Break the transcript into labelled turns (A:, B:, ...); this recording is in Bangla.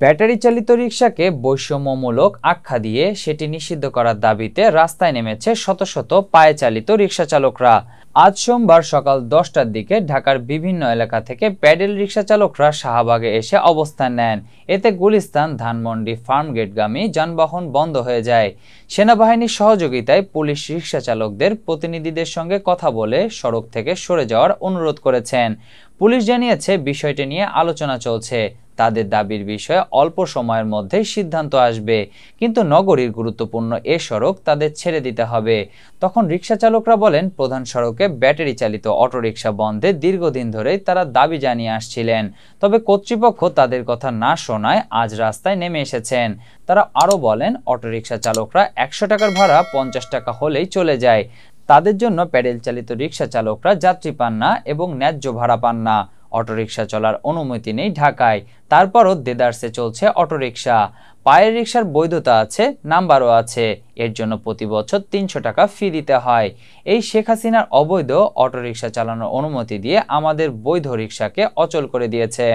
A: ব্যাটারি চালিত রিকশাকে বৈষম্যমূলক আখ্যা দিয়ে সেটি নিষিদ্ধ করার দাবিতে রাস্তায় নেমেছে শত শত পায়ে চালিত রিকশা চালকরা। আজ সোমবার সকাল 10টার দিকে ঢাকার বিভিন্ন এলাকা থেকে প্যাডেল রিকশা চালকরা শাহবাগে এসে অবস্থান নেন। এতে গুলিস্তান ধানমন্ডি ফার্মগেটগামী যানবাহন বন্ধ হয়ে যায়। সেনাবাহিনীর সহযোগিতায় পুলিশ রিকশা চালকদের প্রতিনিধিদের সঙ্গে কথা বলে সড়ক থেকে সরে যাওয়ার অনুরোধ করেছেন। পুলিশ জানিয়েছে, বিষয়টি নিয়ে আলোচনা চলছে। তাদের দাবির বিষয়ে অল্প সময়ের মধ্যে সিদ্ধান্ত আসবে, কিন্তু নগরীর গুরুত্বপূর্ণ এ সড়ক তাদের ছেড়ে দিতে হবে। তখন রিকশা চালকরা বলেন, প্রধান সড়কে ব্যাটারি চালিত অটোরিকশা বন্ধে দীর্ঘদিন ধরেই তারা দাবি জানিয়ে আসছিলেন। তবে কর্তৃপক্ষ তাদের কথা না শোনায় আজ রাস্তায় নেমে এসেছেন। তারা আরও বলেন, অটোরিকশা চালকরা 100 টাকার ভাড়া 50 টাকা হলেই চলে যায়। তাদের জন্য প্যাডেল চালিত রিকশা চালকরা যাত্রী পান না এবং ন্যায্য ভাড়া পান না। অটোরিকশা চলার অনুমতি নেই ঢাকায়, তারপরও দেদারসে চলছে অটোরিকশা। পায়ের রিকশার বৈধতা আছে, নাম্বারও আছে। এর জন্য প্রতি বছর 300 টাকা ফি দিতে হয়। এই শেখ হাসিনার অবৈধ অটোরিকশা চালানোর অনুমতি দিয়ে আমাদের বৈধ রিকশাকে অচল করে দিয়েছে।